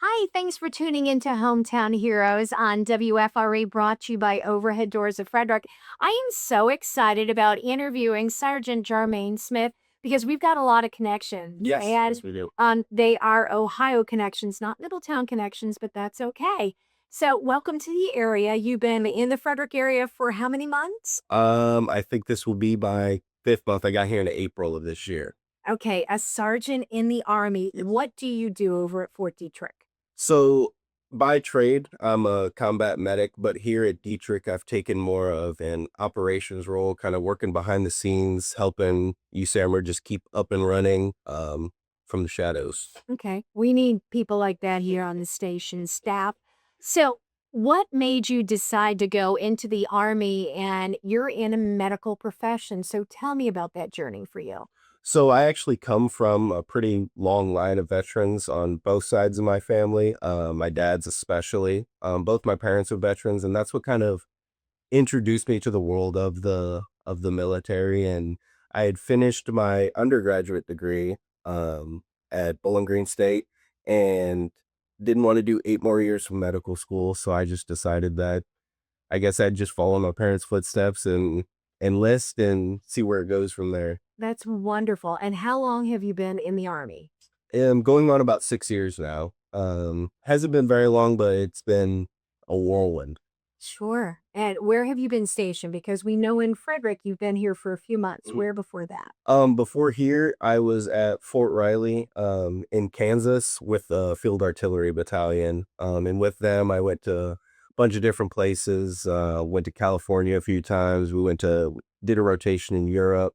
Hi, thanks for tuning into Hometown Heroes on WFRE, brought to you by Overhead Doors of Frederick. I am so excited about interviewing Sergeant Jarmaine Smith because we've got a lot of connections. Yes, And yes, we do. they are Ohio connections, not Middletown connections, but that's okay. So, welcome to the area. You've been in the Frederick area for how many months? I think this will be my 5th month. I got here in April of this year. Okay, a sergeant in the Army. Yes. What do you do over at Fort Detrick? So, by trade, I'm a combat medic, but here at Dietrich, I've taken more of an operations role, kind of working behind the scenes, helping USAMR just keep up and running from the shadows. Okay. We need people like that here on the station staff. So, what made you decide to go into the Army and you're in a medical profession? So, tell me about that journey for you. So I actually come from a pretty long line of veterans on both sides of my family. My dad's especially. Both my parents are veterans, and that's what kind of introduced me to the world of the military. And I had finished my undergraduate degree at Bowling Green State and didn't want to do 8 more years from medical school. So I just decided that I guess I'd just follow in my parents' footsteps and enlist and see where it goes from there. That's wonderful. And how long have you been in the Army? Going on about 6 years now. Hasn't been very long, but it's been a whirlwind. Sure. And where have you been stationed? Because we know in Frederick you've been here for a few months. Where before that? Before here, I was at Fort Riley, in Kansas with the Field Artillery Battalion. And with them, I went to a bunch of different places. Went to California a few times. Did a rotation in Europe.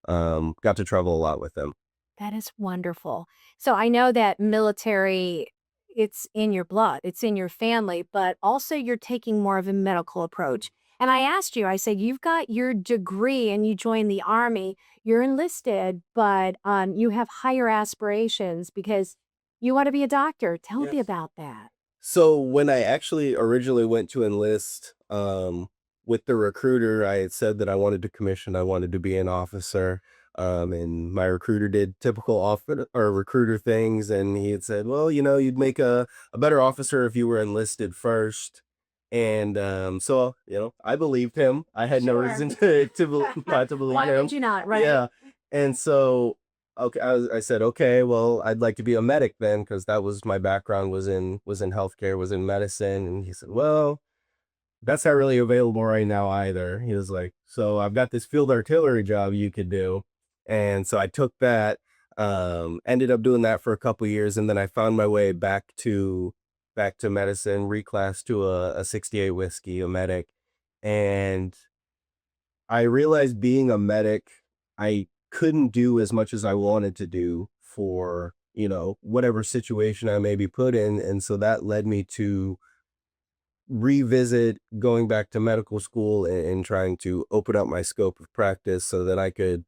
Got to travel a lot with them. That is wonderful. So I know that military, it's in your blood, it's in your family, but also you're taking more of a medical approach. And I asked you, I said, you've got your degree and you joined the Army, you're enlisted, but you have higher aspirations because you want to be a doctor. Tell me Yes. about that. So when I actually originally went to enlist, with the recruiter, I had said that I wanted to commission, I wanted to be an officer. And my recruiter did typical or recruiter things, and he had said, "Well, you'd make a better officer if you were enlisted first." And so I believed him. I had no Sure. reason not to believe Why would him. you not, right? Yeah, and so okay, I said, "Okay, well, I'd like to be a medic then, because that was my background was in healthcare, was in medicine." And he said, "Well, that's not really available right now either." He was like, "So I've got this field artillery job you could do." And so I took that, ended up doing that for a couple years, and then I found my way back to medicine, reclassed to a 68 whiskey, a medic. And I realized being a medic, I couldn't do as much as I wanted to do for, whatever situation I may be put in. And so that led me to revisit going back to medical school and trying to open up my scope of practice so that I could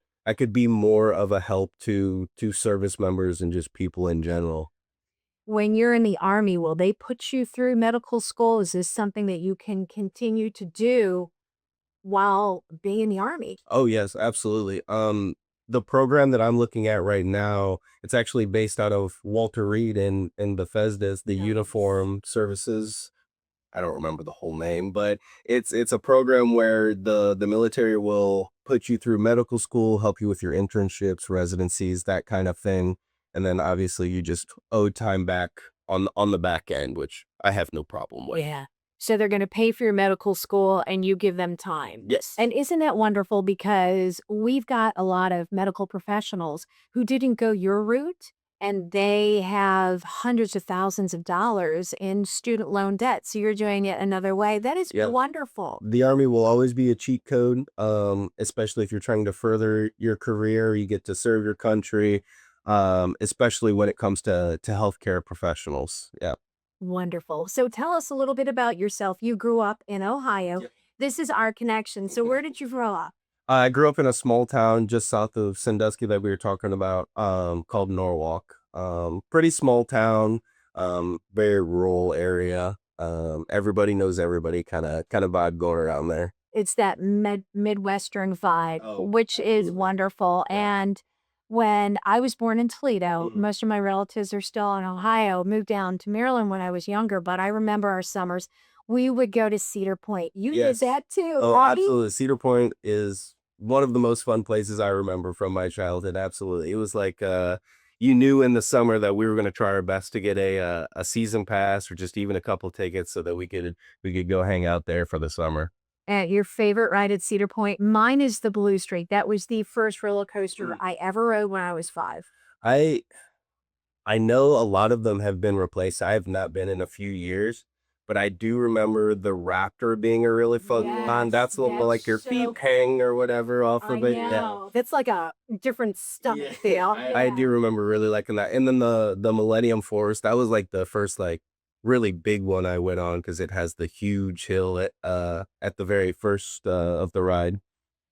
be more of a help to service members and just people in general. When you're in the Army, will they put you through medical school? Is this something that you can continue to do while being in the Army? Oh, yes, absolutely. The program that I'm looking at right now, it's actually based out of Walter Reed in Bethesda. It's the Nice. Uniform Services. I don't remember the whole name, but it's a program where the military will put you through medical school, help you with your internships, residencies, that kind of thing. And then obviously you just owe time back on the back end, which I have no problem with. Yeah. So they're gonna pay for your medical school and you give them time. Yes. And isn't that wonderful because we've got a lot of medical professionals who didn't go your route and they have hundreds of thousands of dollars in student loan debt. So you're doing it another way. That is Yeah. wonderful. The Army will always be a cheat code, especially if you're trying to further your career, you get to serve your country, especially when it comes to healthcare professionals. Yeah. Wonderful. So tell us a little bit about yourself. You grew up in Ohio. Yep. This is our connection. So where did you grow up? I grew up in a small town just south of Sandusky that we were talking about, called Norwalk. Pretty small town, very rural area. Everybody knows everybody, kind of vibe going around there. It's that Midwestern vibe, Oh, which is absolutely. wonderful. Yeah. And when I was born in Toledo, Mhm. most of my relatives are still in Ohio, moved down to Maryland when I was younger, but I remember our summers, we would go to Cedar Point. You did Yes. that too, Oh, right? absolutely. Cedar Point is one of the most fun places I remember from my childhood. Absolutely. It was like you knew in the summer that we were going to try our best to get a season pass or just even a couple tickets so that we could go hang out there for the summer. Your favorite ride at Cedar Point? Mine is the Blue Streak. That was the first roller coaster Mm. I ever rode when I was 5. I I know a lot of them have been replaced. I have not been in a few years, but I do remember the Raptor being a really fun one. Yes, That's the one where, that's like, your feet so hang or whatever off I of it. Yeah. know. That's like a different stomach Yeah. feel. I do remember really liking that. And then the Millennium Forest, that was, like, the first, like, really big one I went on because it has the huge hill at the very first, of the ride.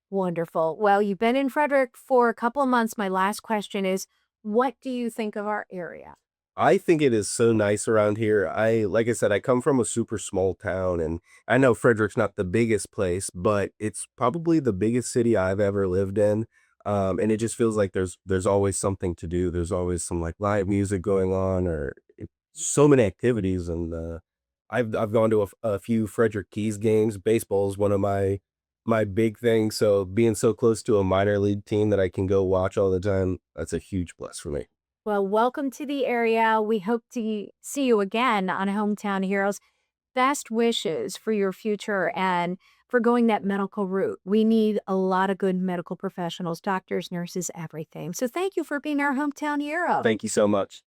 Wonderful. Well, you've been in Frederick for a couple of months. My last question is, what do you think of our area? I think it is so nice around here. Like I said, I come from a super small town, and I know Frederick's not the biggest place, but it's probably the biggest city I've ever lived in. And it just feels like there's always something to do. There's always some like live music going on, or so many activities. And I've gone to a few Frederick Keys games. Baseball is one of my big things. So being so close to a minor league team that I can go watch all the time, that's a huge plus for me. Well, welcome to the area. We hope to see you again on Hometown Heroes. Best wishes for your future and for going that medical route. We need a lot of good medical professionals, doctors, nurses, everything. So thank you for being our hometown hero. Thank you so much.